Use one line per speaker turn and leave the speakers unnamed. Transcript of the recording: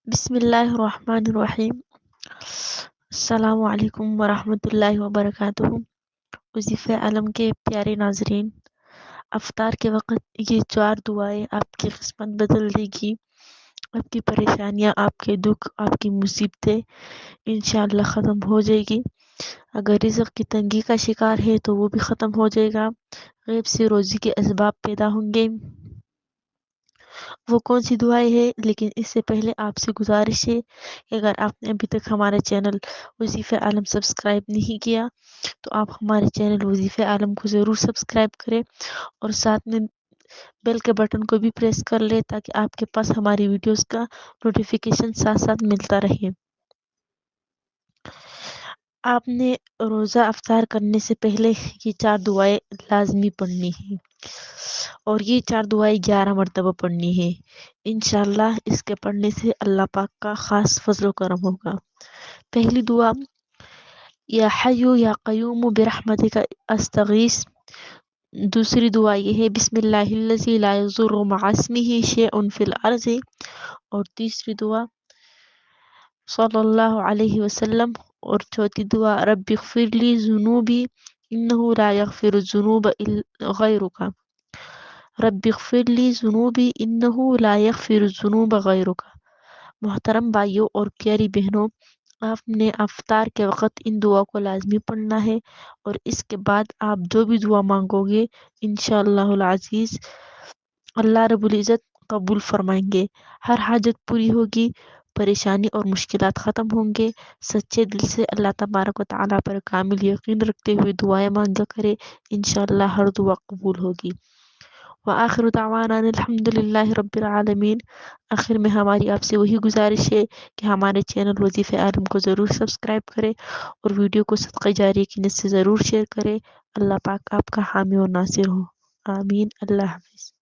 बिस्मिल्लाहिर्रहमानिर्रहीम। अस्सलामु अलैकुम वरहमतुल्लाहि वबरकातुहू। वजीफ़े आलम के प्यारे नाजरीन, अफ्तार के वक़्त ये 4 दुआएं आपकी किस्मत बदल देगी। आपकी परेशानियां, आपके दुख, आपकी मुसीबतें इंशाअल्लाह ख़त्म हो जाएगी। अगर रिज़्क़ की तंगी का शिकार है तो वो भी ख़त्म हो जाएगा। गैब से रोज़ी के असबाब पैदा होंगे। वो कौन सी दुआएं है, लेकिन इससे पहले आपसे गुजारिश है कि अगर आपने अभी तक हमारा चैनल वजीफ़े आलम सब्सक्राइब नहीं किया तो आप हमारे चैनल वजीफ़े आलम को ज़रूर सब्सक्राइब करें और साथ में बेल के बटन को भी प्रेस कर ले ताकि आपके पास हमारी वीडियोस का नोटिफिकेशन साथ साथ मिलता रहे। आपने रोज़ा अफ्तार करने से पहले ये 4 दुआएं लाजमी पढ़नी है और ये 4 दुआएं 11 मरतबा पढ़नी है। इंशाअल्लाह इसके पढ़ने से अल्लाह पाक का खास फजल करम होगा। पहली दुआ, या हय्यु या क़य्यूम बिरहमतिका अस्तगीस। दूसरी दुआ ये है, बिस्मिल्लाहिल्लज़ी ला यज़ुर्रु मअ इस्मिही शैउन फिल अर्ज़ि। और तीसरी दुआ, सल्लल्लाहु अलैहि वसल्लम। और चौथी दुआ, रब्बिग़फिरली ज़ुनूबी इन्नहु ला यग़फिरु ज़ुनूब गैरुका। रब्बिग़फिरली ज़ुनूबी इन्नहु ला यग़फिरु ज़ुनूब गैरुका। मोहतरम भाइयों और प्यारी बहनों, आपने अफ्तार के वक़्त इन दुआ को लाजमी पढ़ना है और इसके बाद आप जो भी दुआ मांगोगे इंशाअल्लाहुल अज़ीज़ अल्लाह रब्बुल इज़्ज़त कबूल फरमाएंगे। हर हाजत पूरी होगी, परेशानी और मुश्किलात ख़त्म होंगे। सच्चे दिल से अल्लाह तबारक व तआला पर कामिल यकीन रखते हुए दुआएं मांगा करें, इंशाअल्लाह हर दुआ कबूल होगी। व आखिर दावाना अल्हम्दुलिल्लाहि रब्बिल आलमीन। आखिर में हमारी आपसे वही गुजारिश है कि हमारे चैनल वजीफ़े आलम को ज़रूर सब्सक्राइब करें और वीडियो को सदक़े जारिया की नियत से ज़रूर शेयर करें। अल्लाह पाक आपका हामी और नासिर हो। आमीन। अल्लाह हाफ़िज़।